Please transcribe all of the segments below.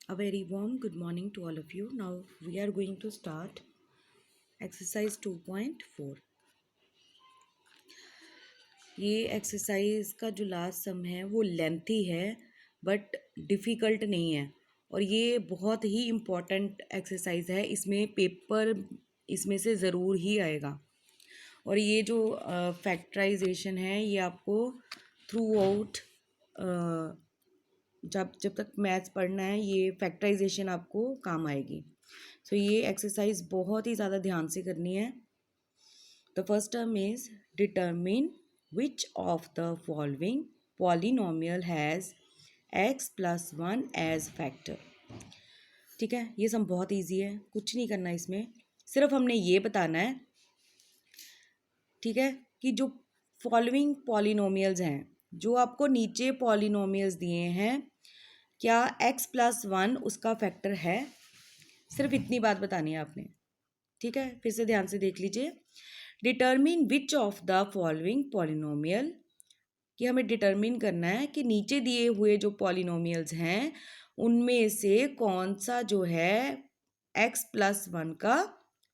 A very warm good morning to all of you. Now we are going to start exercise 2.4. ये exercise का जो last सम है वो lengthy है but difficult नहीं है और ये बहुत ही इम्पॉर्टेंट एक्सरसाइज है। इसमें पेपर इसमें से ज़रूर ही आएगा और ये जो फैक्टराइजेशन है ये आपको थ्रू आउट जब तक मैथ्स पढ़ना है ये फैक्टराइजेशन आपको काम आएगी। सो ये एक्सरसाइज बहुत ही ज़्यादा ध्यान से करनी है। The first term is determine which of the following polynomial has x+1 age factor. ठीक है, ये सब बहुत ईजी है, कुछ नहीं करना इसमें, सिर्फ हमने ये बताना है, ठीक है, कि जो फॉलोइंग पॉलिनोमियल्स हैं, जो आपको नीचे पॉलिनोमियल्स दिए हैं, क्या x+1 उसका फैक्टर है। सिर्फ इतनी बात बतानी है आपने। ठीक है, फिर से ध्यान से देख लीजिए। Determine which of the following polynomial, कि हमें डिटर्मिन करना है कि नीचे दिए हुए जो पॉलिनोमियल्स हैं उनमें से कौन सा जो है x+1 का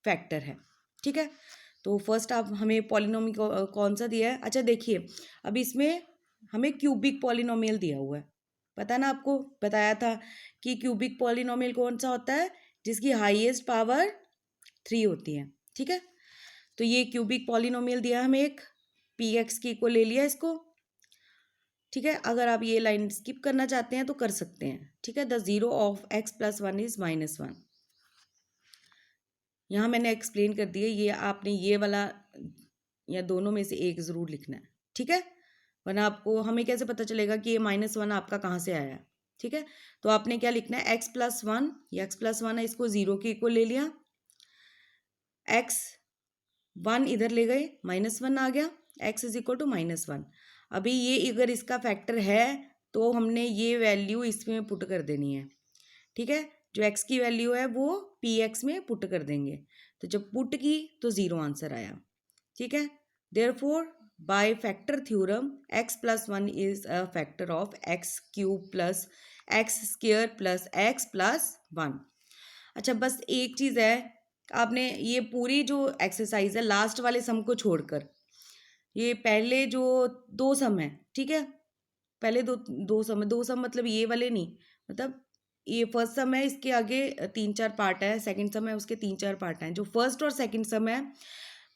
फैक्टर है। ठीक है, तो फर्स्ट आप हमें पॉलिनोमी कौन सा दिया है। अच्छा देखिए, अब इसमें हमें क्यूबिक पॉलिनोमियल दिया हुआ है, पता ना, आपको बताया था कि क्यूबिक पॉलिनोमियल कौन सा होता है, जिसकी हाईएस्ट पावर 3 होती है। ठीक है, तो ये क्यूबिक पॉलिनोमियल दिया हमें एक, पी एक्स की को ले लिया इसको। ठीक है, अगर आप ये लाइन स्किप करना चाहते हैं तो कर सकते हैं। ठीक है, the zero of x+1 is -1। यहाँ मैंने एक्सप्लेन कर दिया, ये आपने ये वाला या दोनों में से एक ज़रूर लिखना है। ठीक है, वरना आपको हमें कैसे पता चलेगा कि ये -1 आपका कहाँ से आया है। ठीक है, तो आपने क्या लिखना है, x+1, ये x+1 है, इसको 0 के इक्वल ले लिया, x1 इधर ले गए, -1 आ गया, x इज इक्वल टू -1। अभी ये अगर इसका फैक्टर है तो हमने ये वैल्यू इसमें पुट कर देनी है। ठीक है, जो x की वैल्यू है वो पी एक्स में पुट कर देंगे, तो जब पुट की तो 0 आंसर आया। ठीक है, therefore by factor theorem x+1 is a factor of x³ plus x² plus x+1। अच्छा, बस एक चीज़ है, आपने ये पूरी जो एक्सरसाइज है लास्ट वाले सम को छोड़कर, ये पहले जो 2 सम है, ठीक है, पहले दो सम मतलब ये वाले नहीं, मतलब ये फर्स्ट सम है, इसके आगे 3-4 पार्ट है, सेकंड सम है उसके 3-4 पार्ट हैं। जो फर्स्ट और सेकंड सम है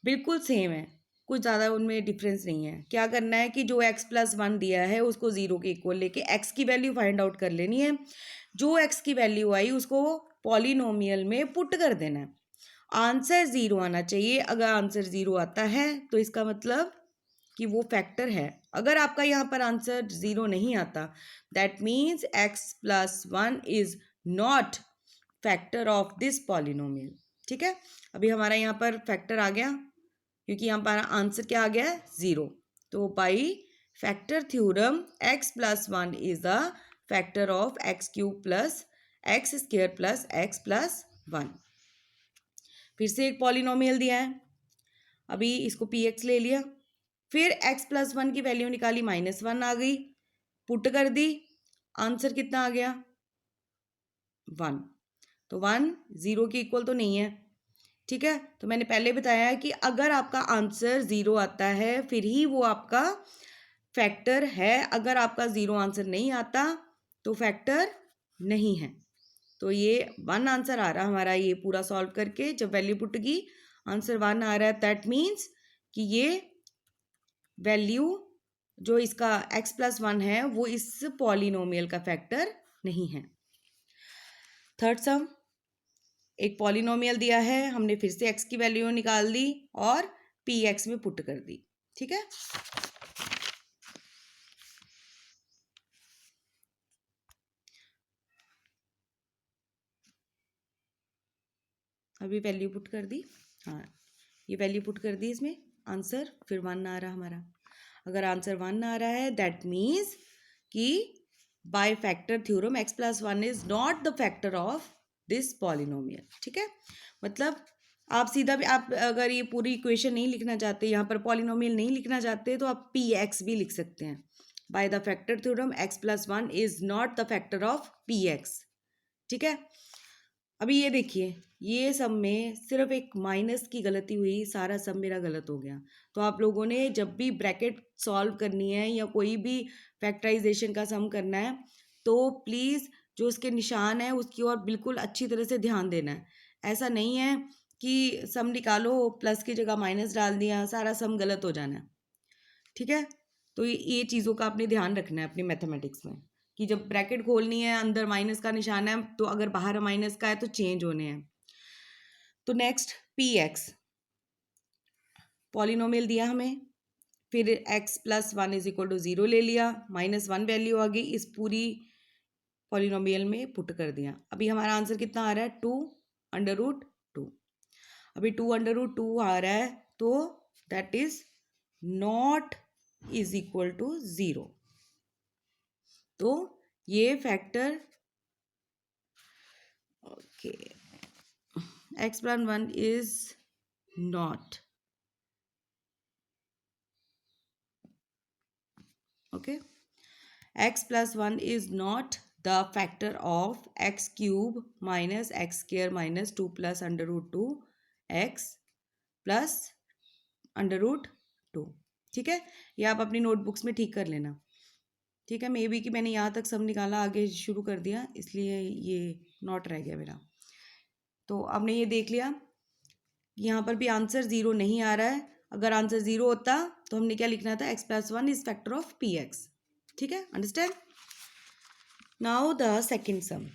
बिल्कुल सेम है, कुछ ज़्यादा उनमें डिफरेंस नहीं है। क्या करना है कि जो x+1 दिया है उसको 0 के इक्वल लेके x की वैल्यू फाइंड आउट कर लेनी है। जो x की वैल्यू आई उसको पॉलिनोमियल में पुट कर देना है। आंसर 0 आना चाहिए। अगर आंसर 0 आता है तो इसका मतलब कि वो फैक्टर है। अगर आपका यहाँ पर आंसर 0 नहीं आता, that means x+1 is not factor of this polynomial. ठीक है, अभी हमारा यहाँ पर फैक्टर आ गया क्योंकि यहाँ पर आंसर क्या आ गया है, 0। तो by factor theorem x+1 is a factor of x³ plus x² plus x+1। फिर से एक पॉलिनोमियल दिया है, अभी इसको पी एक्स ले लिया, फिर x+1 की वैल्यू निकाली, -1 आ गई, पुट कर दी, आंसर कितना आ गया, 1। तो 1 0 के इक्वल तो नहीं है। ठीक है, तो मैंने पहले बताया है कि अगर आपका आंसर 0 आता है फिर ही वो आपका फैक्टर है। अगर आपका 0 आंसर नहीं आता तो फैक्टर नहीं है। तो ये 1 आंसर आ रहा हमारा, ये पूरा सॉल्व करके जब वैल्यू पुट की आंसर 1 आ रहा है, दैट मीन्स कि ये वैल्यू जो इसका x+1 है वो इस पॉलिनोमियल का फैक्टर नहीं है। थर्ड सम, एक पॉलिनोमियल दिया है, हमने फिर से x की वैल्यू निकाल दी और पी एक्स में पुट कर दी। ठीक है, अभी वैल्यू पुट कर दी, हाँ ये वैल्यू पुट कर दी इसमें, आंसर फिर 1 आ रहा हमारा। अगर आंसर 1 आ रहा है दैट मीन्स कि bye factor theorem x+1 is not the factor of this polynomial. ठीक है, मतलब आप सीधा भी, आप अगर ये पूरी इक्वेशन नहीं लिखना चाहते, यहाँ पर पॉलिनोमियल नहीं लिखना चाहते, तो आप पी एक्स भी लिख सकते हैं। Bye the factor theorem x+1 is not the factor of p x. ठीक है। अभी ये देखिए, ये सब में सिर्फ एक माइनस की गलती हुई, सारा सब मेरा गलत हो गया। तो आप लोगों ने जब भी ब्रैकेट सॉल्व करनी है या कोई भी फैक्टराइजेशन का सम करना है तो प्लीज़ जो उसके निशान है उसकी ओर बिल्कुल अच्छी तरह से ध्यान देना है। ऐसा नहीं है कि सम निकालो प्लस की जगह माइनस डाल दिया, सारा सम गलत हो जाना है। ठीक है। तो ये चीज़ों का आपने ध्यान रखना है अपनी मैथमेटिक्स में कि जब ब्रैकेट खोलनी है अंदर माइनस का निशान है तो अगर बाहर माइनस का है तो चेंज होने हैं। तो नेक्स्ट पी एक्स पॉलिनोमियल दिया हमें, फिर x plus one is equal to zero ले लिया, माइनस वन वैल्यू आ गई, इस पूरी पॉलिनोमियल में पुट कर दिया। अभी हमारा आंसर कितना आ रहा है, 2√2। अभी 2√2 आ रहा है तो that is not is equal to 0। तो ये factor okay, x plus one is not okay, x plus one is not the factor of x cube minus x square minus 2 plus √2 x plus √2। ठीक है, ये आप अपनी notebooks में ठीक कर लेना। ठीक है, मे बी कि मैंने यहाँ तक सब निकाला, आगे शुरू कर दिया, इसलिए ये नॉट रह गया मेरा। तो आपने ये देख लिया, यहाँ पर भी आंसर 0 नहीं आ रहा है। अगर आंसर 0 होता तो हमने क्या लिखना था, x plus one is factor of p x. ठीक है, understand. Now the second sum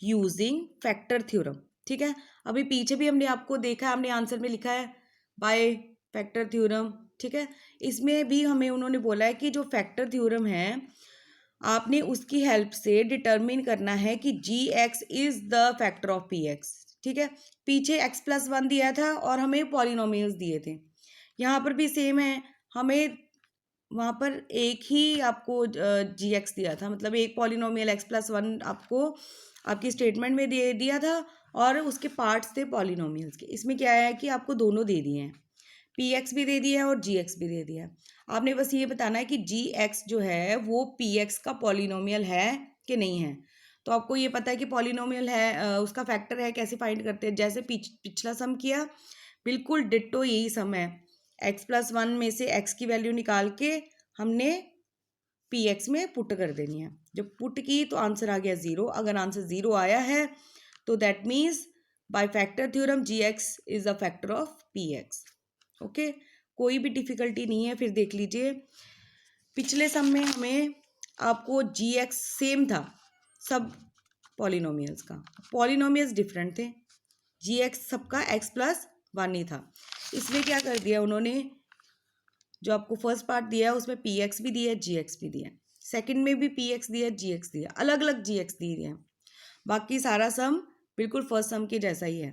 using factor theorem. ठीक है, अभी पीछे भी हमने आपको देखा, हमने आंसर में लिखा है बाय फैक्टर थ्योरम। ठीक है, इसमें भी हमें उन्होंने बोला है कि जो फैक्टर थ्योरम है आपने उसकी हेल्प से डिटर्मिन करना है कि g x is the factor of p x. ठीक है, पीछे एक्स प्लस वन दिया था और हमें पॉलिनोमियल्स दिए थे, यहाँ पर भी सेम है। हमें वहाँ पर एक ही आपको जी एक्स दिया था, मतलब एक पॉलिनोमियल एक्स प्लस वन आपको आपकी स्टेटमेंट में दे दिया था और उसके पार्ट्स थे पॉलिनोमियल्स के। इसमें क्या है कि आपको दोनों दे दिए हैं, पी एक्स भी दे दिया है और जी एक्स भी दे दिया है। आपने बस ये बताना है कि जी एक्स जो है वो पी एक्स का पॉलिनोमियल है कि नहीं है। तो आपको ये पता है कि पॉलिनोमियल है, उसका फैक्टर है, कैसे फाइंड करते हैं, जैसे पिछला सम किया बिल्कुल डिट्टो यही सम है। एक्स प्लस वन में से एक्स की वैल्यू निकाल के हमने पी एक्स में पुट कर देनी है। जब पुट की तो आंसर आ गया 0। अगर आंसर 0 आया है तो that means by factor theorem g x is the factor of p x. Okay, कोई भी डिफिकल्टी नहीं है। फिर देख लीजिए, पिछले सम में हमें आपको जी एक्स सेम था सब पॉलिनोमियल्स का, पॉलिनोमियल्स डिफरेंट थे, जी एक्स सबका एक्स प्लस वन ही था। इसमें क्या कर दिया उन्होंने, जो आपको फर्स्ट पार्ट दिया है उसमें पी एक्स भी दिया है, जी एक्स भी दिया है, सेकेंड में भी पी एक्स दिया है, जी एक्स दिया है, अलग अलग जी एक्स दिए हैं। बाकी सारा सम बिल्कुल फर्स्ट सम के जैसा ही है।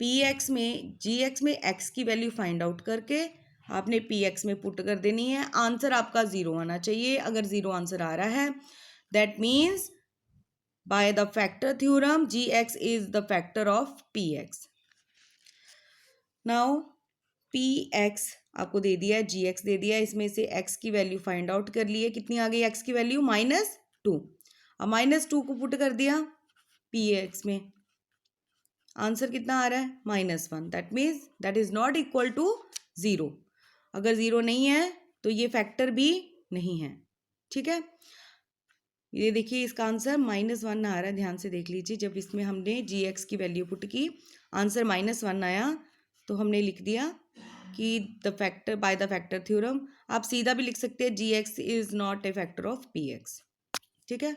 पी एक्स में जी एक्स में एक्स की वैल्यू फाइंड आउट करके आपने पी एक्स में पुट कर देनी है। आंसर आपका 0 आना चाहिए। अगर 0 आंसर आ रहा है that means by the factor theorem g x is the factor of p x. Now p x आपको दे दिया है, जी एक्स दे दिया है, इसमें से एक्स की वैल्यू फाइंड आउट कर ली है। कितनी आ गई एक्स की वैल्यू, -2। अब -2 को पुट कर दिया पी एक्स में, आंसर कितना आ रहा है, -1। That means that is not equal to 0। अगर 0 नहीं है तो ये फैक्टर भी नहीं है। ठीक है, ये देखिए इसका आंसर -1 आ रहा है, ध्यान से देख लीजिए। जब इसमें हमने जी एक्स की वैल्यू पुट की आंसर -1 आया तो हमने लिख दिया कि the factor by the factor theorem. आप सीधा भी लिख सकते हैं g x is not a factor of p x. ठीक है,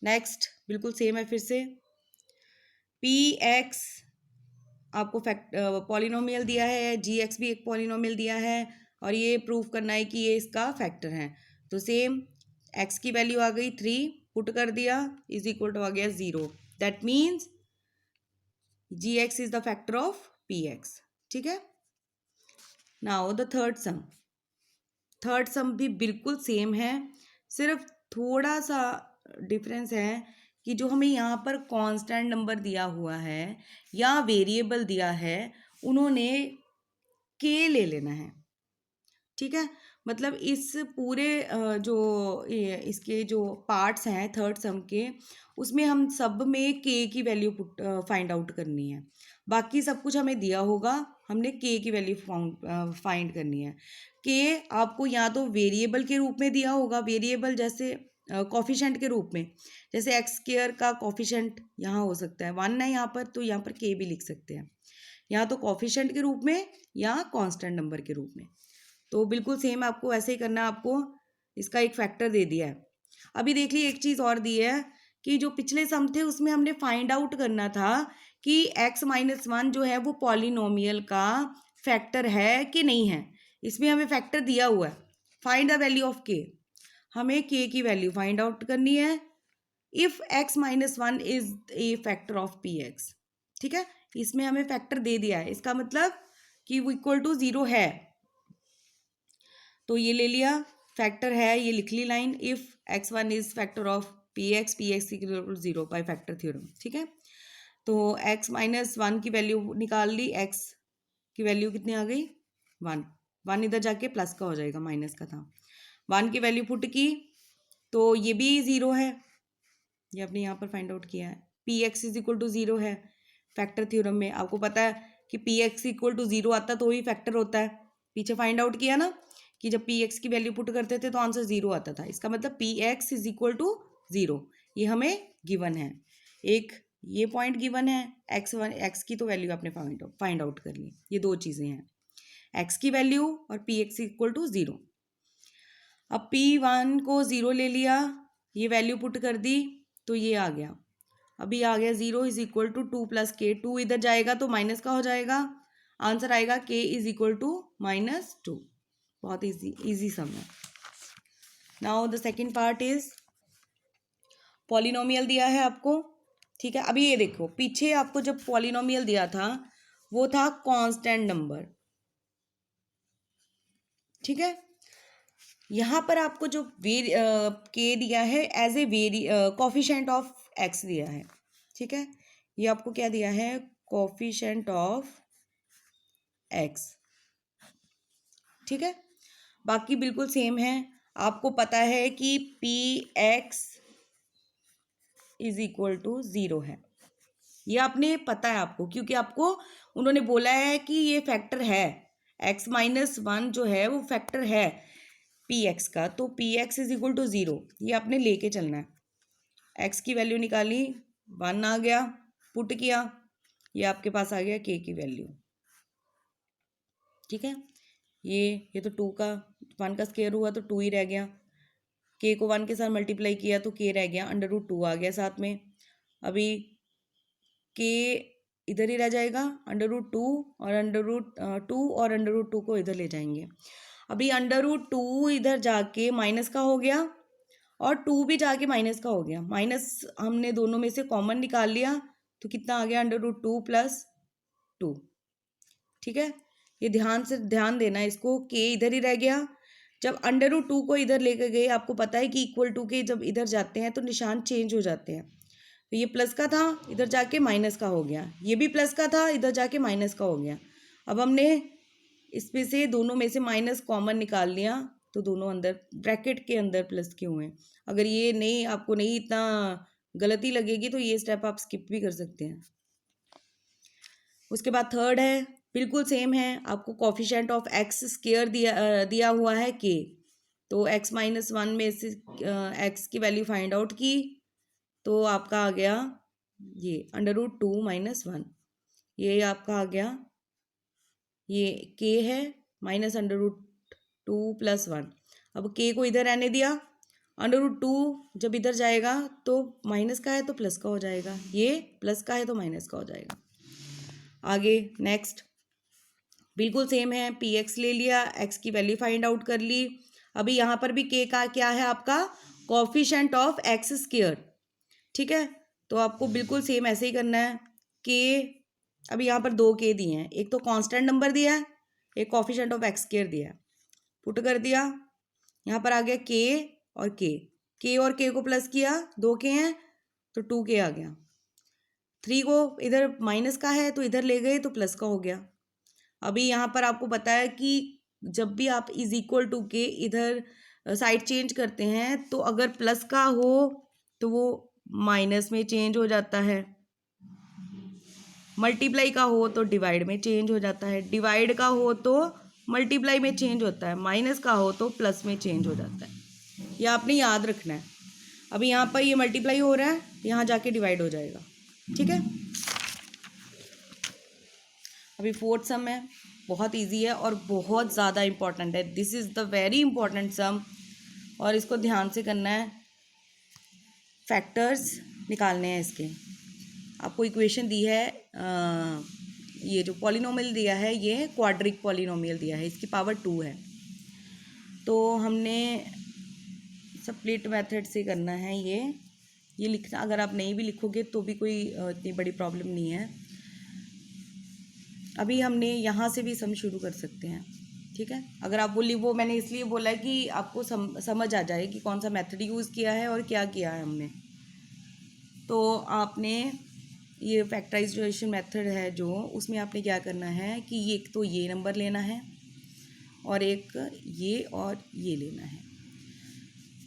नेक्स्ट बिल्कुल सेम है फिर से। पी एक्स आपको पॉलिनोमियल दिया है, जी एक्स भी एक पॉलिनोमियल दिया है और ये प्रूव करना है कि ये इसका फैक्टर है। तो सेम एक्स की वैल्यू आ गई 3, पुट कर दिया, इज इक्वल टू आ गया 0। That means g x is the factor of p x. ठीक है, नाउ द थर्ड सम भी बिल्कुल सेम है, सिर्फ थोड़ा सा डिफरेंस है कि जो हमें यहाँ पर कांस्टेंट नंबर दिया हुआ है या वेरिएबल दिया है उन्होंने के ले लेना है। ठीक है, मतलब इस पूरे इसके जो पार्ट्स हैं थर्ड सम के, उसमें हम सब में के की वैल्यू फाइंड आउट करनी है। बाकी सब कुछ हमें दिया होगा, हमने के की वैल्यू फाइंड करनी है। के आपको या तो वेरिएबल के रूप में दिया होगा, वेरिएबल जैसे कॉफिशेंट के रूप में, जैसे एक्स स्क्वायर का कॉफिशेंट यहाँ हो सकता है 1 है यहाँ पर, तो यहाँ पर के भी लिख सकते हैं, या तो कॉफिशेंट के रूप में या कांस्टेंट नंबर के रूप में। तो बिल्कुल सेम आपको ऐसे ही करना है। आपको इसका एक फैक्टर दे दिया है। अभी देख लीजिए एक चीज़ और दी है कि जो पिछले सम थे उसमें हमने फाइंड आउट करना था कि x-1 जो है वो पॉलिनोमियल का फैक्टर है कि नहीं है। इसमें हमें फैक्टर दिया हुआ है, फाइंड द वैल्यू ऑफ के। हमें के की वैल्यू फाइंड आउट करनी है if x-1 is a factor of px। ठीक है, इसमें हमें फैक्टर दे दिया है, इसका मतलब कि वो इक्वल टू 0 है, तो ये ले लिया फैक्टर है, ये लिख ली line, if x1 is factor of px equal to 0 by factor theorem. ठीक है, तो x-1 की वैल्यू निकाल ली, x की वैल्यू कितनी आ गई 1, 1 इधर जाके प्लस का हो जाएगा, माइनस का था। 1 की वैल्यू पुट की तो ये भी 0 है, ये आपने यहाँ पर फाइंड आउट किया है। px इज इक्वल टू 0 है, फैक्टर थ्योरम में आपको पता है कि px इक्वल टू 0 आता तो ही फैक्टर होता है। पीछे फाइंड आउट किया ना कि जब px की वैल्यू पुट करते थे तो आंसर 0 आता था, इसका मतलब px इज इक्वल टू 0, ये हमें गिवन है। एक ये पॉइंट गिवन है, x की तो वैल्यू आपने फाइंड आउट कर ली, ये दो चीज़ें हैं, x की वैल्यू और px इक्वल टू 0। अब p1 को 0 ले लिया, ये वैल्यू पुट कर दी तो ये आ गया, अभी आ गया 0 इज इक्वल टू 2 प्लस के, 2 इधर जाएगा तो माइनस का हो जाएगा, आंसर आएगा k इज इक्वल टू -2। बहुत इजी सम है। Now the second part is polynomial दिया है आपको। ठीक है, अभी ये देखो पीछे आपको जब पॉलिनोमियल दिया था वो था कांस्टेंट नंबर। ठीक है, यहाँ पर आपको जो के दिया है as a coefficient of x दिया है। ठीक है, ये आपको क्या दिया है, कोफिशिएंट ऑफ एक्स। ठीक है, बाकी बिल्कुल सेम है, आपको पता है कि p x is equal to 0 है, ये आपने पता है आपको, क्योंकि आपको उन्होंने बोला है कि ये फैक्टर है, x-1 जो है वो फैक्टर है पी एक्स का, तो p x is equal to 0 ये आपने लेके चलना है। x की वैल्यू निकाली 1 आ गया, पुट किया, ये आपके पास आ गया k की वैल्यू। ठीक है, ये तो 2 का 1 का स्क्वायर हुआ तो 2 ही रह गया, k को 1 के साथ मल्टीप्लाई किया तो k रह गया, √2 आ गया साथ में। अभी k इधर ही रह जाएगा, √2 और √2 और √2 को इधर ले जाएंगे। अभी √2 इधर जाके माइनस का हो गया और 2 भी जाके माइनस का हो गया, माइनस हमने दोनों में से कॉमन निकाल लिया तो कितना आ गया, √2 + 2। ठीक है, ये ध्यान देना इसको, k इधर ही रह गया। जब √2 को इधर लेकर गए, आपको पता है कि इक्वल टू के जब इधर जाते हैं तो निशान चेंज हो जाते हैं, तो ये प्लस का था इधर जाके माइनस का हो गया, ये भी प्लस का था इधर जाके माइनस का हो गया। अब हमने इसमें से दोनों में से माइनस कॉमन निकाल लिया तो दोनों अंदर ब्रैकेट के अंदर प्लस के हुए। अगर ये नहीं आपको नहीं इतना गलती लगेगी तो ये स्टेप आप स्किप भी कर सकते हैं। उसके बाद थर्ड है, बिल्कुल सेम है, आपको कोफिशिएंट ऑफ एक्स स्क्वायर दिया हुआ है के, तो x-1 में से x की वैल्यू फाइंड आउट की तो आपका आ गया ये √2 - 1, ये आपका आ गया, ये k है -√2 + 1। अब k को इधर रहने दिया, √2 जब इधर जाएगा तो माइनस का है तो प्लस का हो जाएगा, ये प्लस का है तो माइनस का हो जाएगा। आगे नेक्स्ट बिल्कुल सेम है, पी एक्स ले लिया, एक्स की वैल्यू फाइंड आउट कर ली। अभी यहाँ पर भी के का क्या है आपका, कोफिशिएंट ऑफ एक्स स्क्वायर। ठीक है, तो आपको बिल्कुल सेम ऐसे ही करना है के, अभी यहाँ पर 2 के दिए हैं, एक तो कांस्टेंट नंबर दिया है, एक कोफिशिएंट ऑफ एक्स स्क्वायर दिया है, पुट कर दिया, यहाँ पर आ गया के और के को प्लस किया, 2 के हैं तो 2 के आ गया, 3 को इधर माइनस का है तो इधर ले गए तो प्लस का हो गया। अभी यहाँ पर आपको पता है कि जब भी आप इज इक्वल टू के इधर साइड चेंज करते हैं तो अगर प्लस का हो तो वो माइनस में चेंज हो जाता है, मल्टीप्लाई का हो तो डिवाइड में चेंज हो जाता है, डिवाइड का हो तो मल्टीप्लाई में चेंज होता है, माइनस का हो तो प्लस में चेंज हो जाता है। ये आपने याद रखना है। अभी यहाँ पर ये मल्टीप्लाई हो रहा है, यहाँ जाके डिवाइड हो जाएगा। ठीक है, अभी फोर्थ सम है, बहुत इजी है और बहुत ज़्यादा इम्पॉर्टेंट है। This is the very important sum और इसको ध्यान से करना है। फैक्टर्स निकालने हैं इसके। आपको इक्वेशन दी है, ये जो पॉलिनोमियल दिया है ये क्वाड्रिक पॉलिनोमियल दिया है, इसकी पावर 2 है। तो हमने स्प्लिट मेथड से करना है ये लिखना। अगर आप नहीं भी लिखोगे तो भी कोई इतनी बड़ी प्रॉब्लम नहीं है। अभी हमने यहाँ से भी सम शुरू कर सकते हैं। ठीक है, अगर आप वो मैंने इसलिए बोला है कि आपको समझ आ जाए कि कौन सा मेथड यूज़ किया है और क्या किया है हमने। तो आपने ये फैक्टराइजेशन मेथड है जो, उसमें आपने क्या करना है कि एक तो ये नंबर लेना है और एक ये और ये लेना है।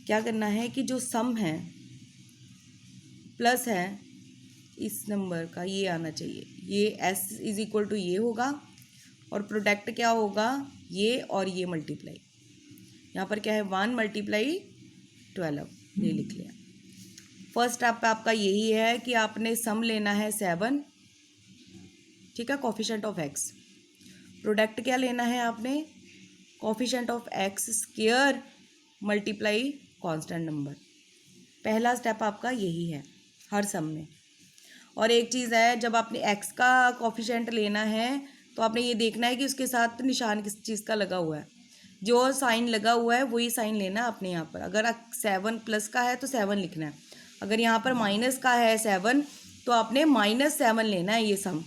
क्या करना है कि जो सम है प्लस है इस नंबर का ये आना चाहिए, ये एस इज इक्वल टू ये होगा और प्रोडक्ट क्या होगा ये और ये मल्टीप्लाई। यहाँ पर क्या है 1 मल्टीप्लाई 12, ये लिख लिया। फर्स्ट स्टेप आपका यही है कि आपने सम लेना है 7, ठीक है, कोफिशिएंट ऑफ एक्स। प्रोडक्ट क्या लेना है आपने, coefficient of x square multiply constant number. पहला स्टेप आपका यही है हर सम में। और एक चीज़ है, जब आपने एक्स का कोफिशिएंट लेना है तो आपने ये देखना है कि उसके साथ निशान किस चीज़ का लगा हुआ है। जो साइन लगा हुआ है वही साइन लेना है आपने यहाँ पर। अगर 7 प्लस का है तो 7 लिखना है, अगर यहाँ पर माइनस का है 7 तो आपने -7 लेना है ये सम।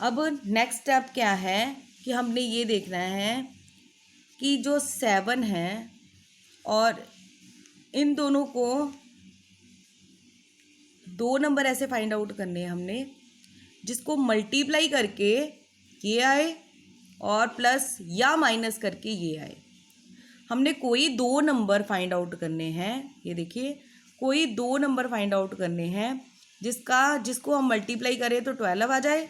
अब नेक्स्ट स्टेप क्या है कि हमने ये देखना है कि जो 7 है और इन दोनों को 2 नंबर ऐसे फाइंड आउट करने हैं हमने जिसको मल्टीप्लाई करके ये आए और प्लस या माइनस करके ये आए। हमने कोई 2 नंबर फाइंड आउट करने हैं, ये देखिए कोई 2 नंबर फाइंड आउट करने हैं जिसको हम मल्टीप्लाई करें तो 12 आ जाए,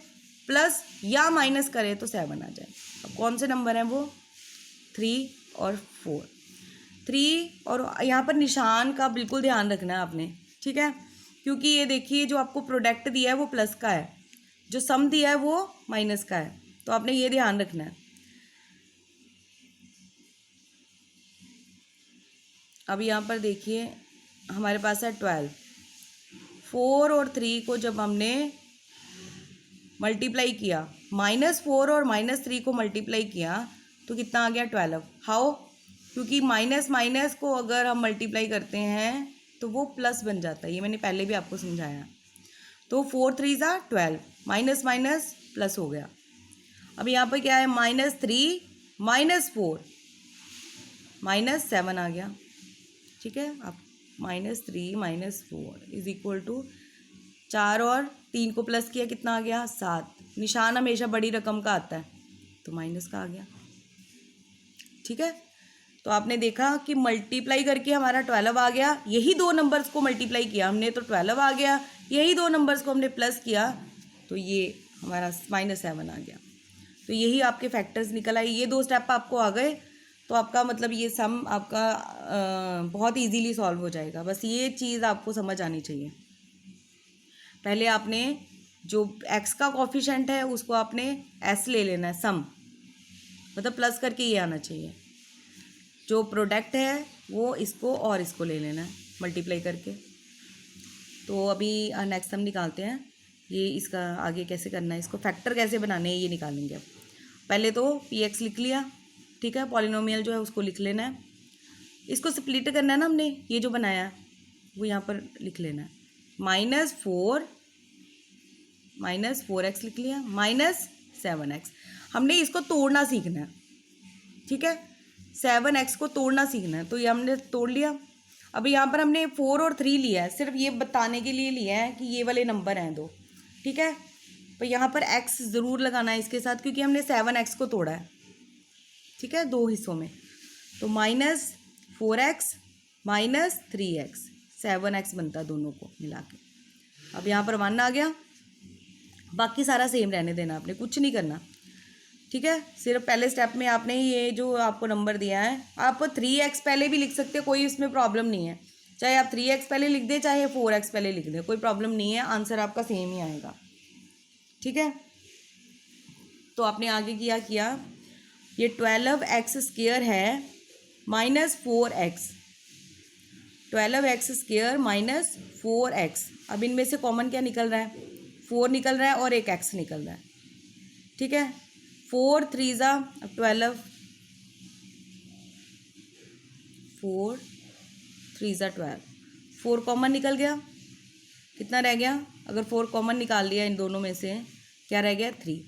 प्लस या माइनस करें तो 7 आ जाए। अब कौन से नंबर हैं वो, 3 और 4। 3 और यहाँ पर निशान का बिल्कुल ध्यान रखना है आपने, ठीक है, क्योंकि ये देखिए जो आपको प्रोडक्ट दिया है वो प्लस का है, जो सम दिया है वो माइनस का है, तो आपने ये ध्यान रखना है। अब यहाँ पर देखिए हमारे पास है 12, 4 और 3 को जब हमने मल्टीप्लाई किया, -4 और -3 को मल्टीप्लाई किया तो कितना आ गया 12। हाउ, क्योंकि माइनस माइनस को अगर हम मल्टीप्लाई करते हैं तो वो प्लस बन जाता है, ये मैंने पहले भी आपको समझाया। तो 4 3 12, माइनस माइनस प्लस हो गया। अब यहाँ पर क्या है -3 -4 -7 आ गया, ठीक है। अब -3 -4 इज इक्वल टू 4 और 3 को प्लस किया कितना आ गया 7। निशान हमेशा बड़ी रकम का आता है तो माइनस का आ गया, ठीक है। तो आपने देखा कि मल्टीप्लाई करके हमारा 12 आ गया, यही 2 नंबर्स को मल्टीप्लाई किया हमने तो 12 आ गया, यही 2 नंबर्स को हमने प्लस किया तो ये हमारा -7 आ गया। तो यही आपके फैक्टर्स निकल आए, ये 2 स्टेप आपको आ गए तो आपका मतलब ये सम आपका बहुत इजीली सॉल्व हो जाएगा। बस ये चीज़ आपको समझ आनी चाहिए। पहले आपने जो एक्स का कोफिशिएंट है उसको आपने एस ले लेना है, सम मतलब प्लस करके ये आना चाहिए। जो प्रोडक्ट है वो इसको और इसको ले लेना है मल्टीप्लाई करके। तो अभी नेक्स्ट सम निकालते हैं, ये इसका आगे कैसे करना है, इसको फैक्टर कैसे बनाने हैं ये निकालेंगे। अब पहले तो पी एक्स लिख लिया, ठीक है, पॉलिनोमियल जो है उसको लिख लेना है। इसको स्प्लिट करना है ना हमने, ये जो बनाया है वो यहाँ पर लिख लेना है। -4x लिख लिया, -7x। हमने इसको तोड़ना सीखना है, ठीक है, 7x को तोड़ना सीखना है। तो ये हमने तोड़ लिया। अब यहाँ पर हमने 4 और 3 लिया है, सिर्फ ये बताने के लिए लिया है कि ये वाले नंबर हैं 2, ठीक है। तो यहाँ पर x ज़रूर लगाना है इसके साथ क्योंकि हमने 7x को तोड़ा है। ठीक है, 2 हिस्सों में। तो -4x -3x 7x बनता है दोनों को मिला के। अब यहाँ पर 1 आ गया, बाकी सारा सेम रहने देना, आपने कुछ नहीं करना। ठीक है, सिर्फ पहले स्टेप में आपने ये जो आपको नंबर दिया है, आप 3x पहले भी लिख सकते हैं, कोई इसमें प्रॉब्लम नहीं है। चाहे आप 3x पहले लिख दें, चाहे 4x पहले लिख दें, कोई प्रॉब्लम नहीं है, आंसर आपका सेम ही आएगा। ठीक है, तो आपने आगे किया ये 12x² है -4x, 12x² -4x। अब इनमें से कॉमन क्या निकल रहा है? 4 निकल रहा है और एक x निकल रहा है। ठीक है, 4 3 ज़ा 12, 4 3 ज़ा 12, 4 कॉमन निकल गया, कितना रह गया? अगर 4 कॉमन निकाल लिया इन दोनों में से, क्या रह गया? 3।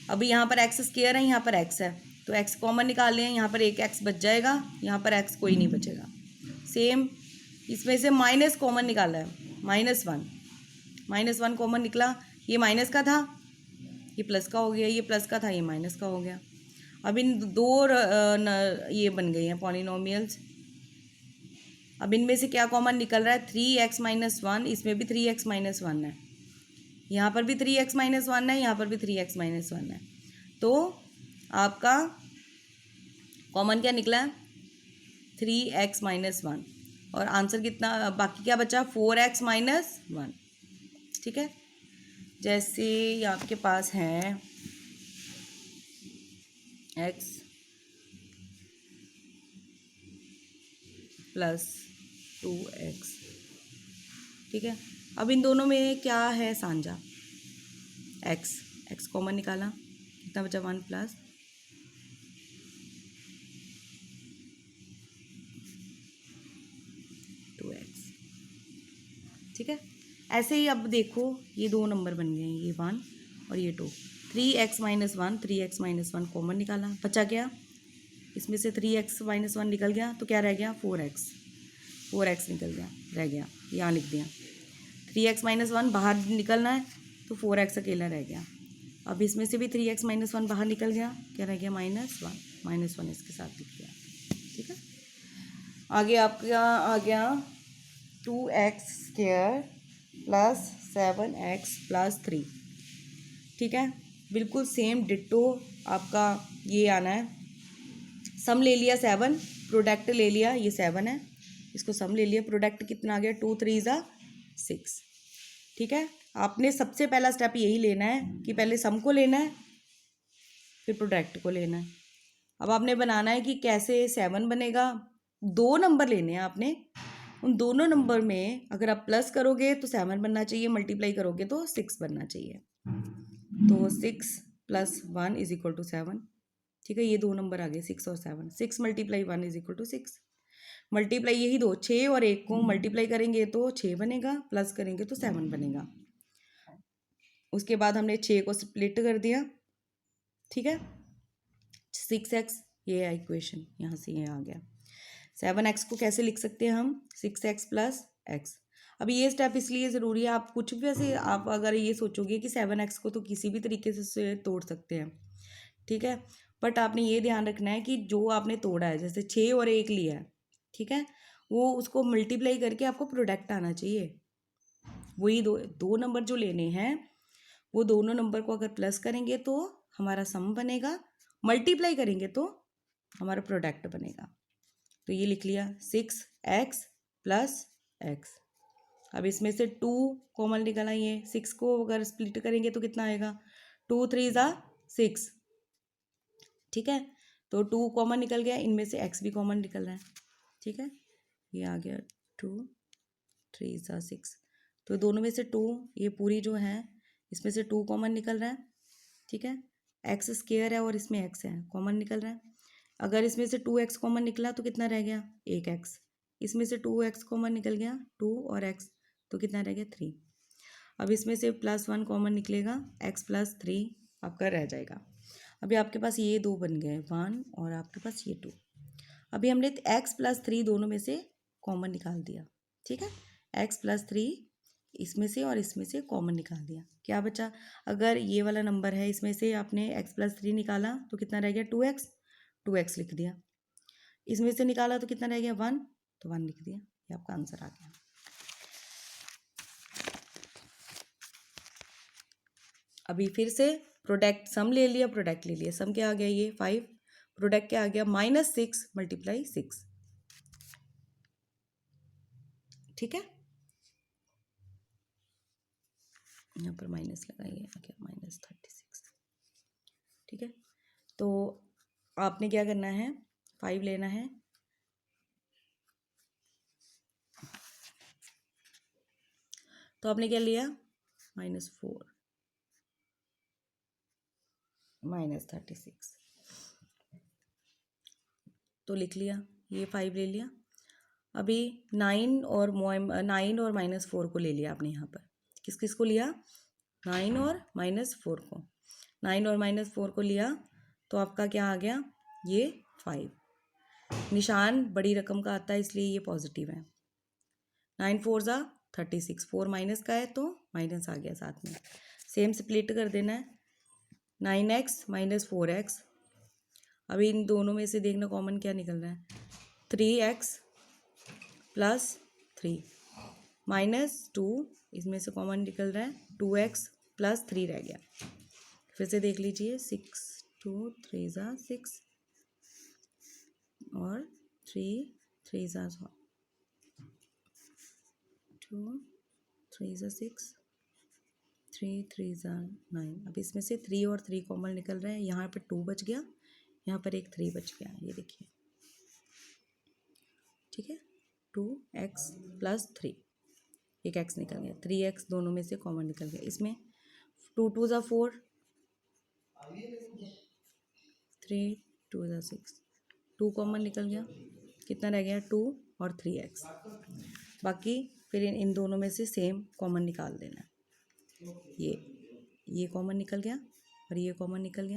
अभी यहाँ पर x² है, यहाँ पर x है, तो x कॉमन निकाल लिया, यहाँ पर एक x बच जाएगा, यहाँ पर x कोई नहीं बचेगा। सेम इसमें से माइनस कॉमन निकाला है, -1 कॉमन निकला, ये माइनस का था, ये प्लस का हो गया, ये प्लस का था, ये माइनस का हो गया। अब इन दो ये बन गई हैं पॉलिनोमियल्स। अब इनमें से क्या कॉमन निकल रहा है? 3x - 1, इसमें भी 3x - 1 है, यहाँ पर भी 3x - 1 है, यहाँ पर भी 3x - 1 है। तो आपका कॉमन क्या निकला है? 3x - 1, और आंसर कितना बाकी क्या बचा? 4x - 1। ठीक है, जैसे आपके पास है x + 2x। ठीक है, अब इन दोनों में क्या है साझा? x कॉमन निकाला, कितना बचा? 1 + 2x। ठीक है, ऐसे ही अब देखो ये 2 नंबर बन गए हैं, ये 1 और ये 2। 3x - 1, 3x - 1 कॉमन निकाला, बचा क्या? इसमें से 3x - 1 निकल गया, तो क्या रह गया? 4x निकल गया, रह गया, यहाँ लिख दिया। 3x - 1 बाहर निकलना है, तो 4x अकेला रह गया। अब इसमें से भी 3x - 1 बाहर निकल गया, क्या रह गया? -1 इसके साथ लिख दिया। ठीक है, आगे आपका आ गया 2x² + 7x + 3। ठीक है, बिल्कुल सेम डिट्टो आपका ये आना है। सम ले लिया 7, प्रोडक्ट ले लिया, ये 7 है, इसको सम ले लिया, प्रोडक्ट कितना आ गया? 2 3 ज़ा 6। ठीक है, आपने सबसे पहला स्टेप यही लेना है कि पहले सम को लेना है, फिर प्रोडक्ट को लेना है। अब आपने बनाना है कि कैसे 7 बनेगा। 2 नंबर लेने हैं आपने, उन दोनों नंबर में अगर आप प्लस करोगे तो 7 बनना चाहिए, मल्टीप्लाई करोगे तो 6 बनना चाहिए। तो 6 + 1 = 7। ठीक है, ये 2 नंबर आ गए, 6 और 7। 6 × 1 = 6। मल्टीप्लाई यही दो, 6 और 1 को मल्टीप्लाई करेंगे तो 6 बनेगा, प्लस करेंगे तो 7 बनेगा। उसके बाद हमने 6 को स्प्लिट कर दिया। ठीक है, 6x, ये है इक्वेशन, यहाँ से ये आ गया। 7x को कैसे लिख सकते हैं हम? 6x + x। अब ये स्टेप इसलिए ज़रूरी है, आप कुछ भी वैसे आप अगर ये सोचोगे कि 7x को तो किसी भी तरीके से तोड़ सकते हैं, ठीक है, बट आपने ये ध्यान रखना है कि जो आपने तोड़ा है, जैसे 6 और 1 लिया है, ठीक है, वो उसको मल्टीप्लाई करके आपको प्रोडक्ट आना चाहिए। वही दो नंबर जो लेने हैं, वो दोनों नंबर को अगर प्लस करेंगे तो हमारा सम बनेगा, मल्टीप्लाई करेंगे तो हमारा प्रोडक्ट बनेगा। तो ये लिख लिया 6x + x। अब इसमें से 2 कॉमन निकला, ये 6 को अगर स्प्लिट करेंगे तो कितना आएगा? 2 3 ज़ा 6। ठीक है, तो 2 कॉमन निकल गया, इनमें से x भी कॉमन निकल रहा है। ठीक है, ये आ गया 2 3 ज़ा 6। तो दोनों में से 2, ये पूरी जो है इसमें से 2 कॉमन निकल रहा है। ठीक है, x² है और इसमें x है, कॉमन निकल रहा है। अगर इसमें से 2x कॉमन निकला तो कितना रह गया? 1x। इसमें से 2x कॉमन निकल गया, 2 और x, तो कितना रह गया? 3। अब इसमें से +1 कॉमन निकलेगा, x + 3 आपका रह जाएगा। अभी आपके पास ये 2 बन गए, 1 और आपके पास ये 2। अभी हमने x + 3 दोनों में से कॉमन निकाल दिया। ठीक है, x + 3 इसमें से और इसमें से कॉमन निकाल दिया, क्या बचा? अगर ये वाला नंबर है, इसमें से आपने x + 3 निकाला तो कितना रह गया? 2x। 2x लिख दिया, इसमें से निकाला तो कितना रह गया 1, तो 1 लिख दिया, ये आपका आंसर आ गया। अभी फिर से प्रोडक्ट सम ले लिया, प्रोडक्ट ले लिया, सम क्या आ गया ये 5, प्रोडक्ट क्या आ गया -6 × 6, ठीक है, यहाँ पर माइनस लगाइए, क्या -36, ठीक है। तो आपने क्या करना है, 5 लेना है, तो आपने क्या लिया -4 -36, तो लिख लिया, ये 5 ले लिया। अभी 9 और -4 को ले लिया आपने, यहाँ पर किस किस को लिया, 9 और -4 को, 9 और -4 को लिया तो आपका क्या आ गया, ये 5, निशान बड़ी रकम का आता है इसलिए ये पॉजिटिव है, 9 4 ज़ा 36, 4 माइनस का है तो माइनस आ गया साथ में, सेम स्प्लिट कर देना है, 9x - 4x, अभी इन दोनों में से देखना कॉमन क्या निकल रहा है, 3x + 3 -2, इसमें से कॉमन निकल रहा है 2x + 3 रह गया, फिर से देख लीजिए, 6 2 3 ज़ा 6 और 3 3 ज़ा 2 3 ज़ा 6 3 3 ज़ा 9, अब इसमें से 3 और 3 कॉमन निकल रहे हैं, यहाँ पर 2 बच गया, यहाँ पर एक 3 बच गया, ये देखिए, ठीक है, 2x + 3, एक x निकल गया, 3x दोनों में से कॉमन निकल गया, इसमें 2 2 ज़ा 4 3 2 ज़ा 6, 2 कॉमन निकल गया, कितना रह गया 2 और 3x, बाकी फिर इन दोनों में से सेम कॉमन निकाल देना है, ये कॉमन निकल गया और ये कॉमन निकल गया,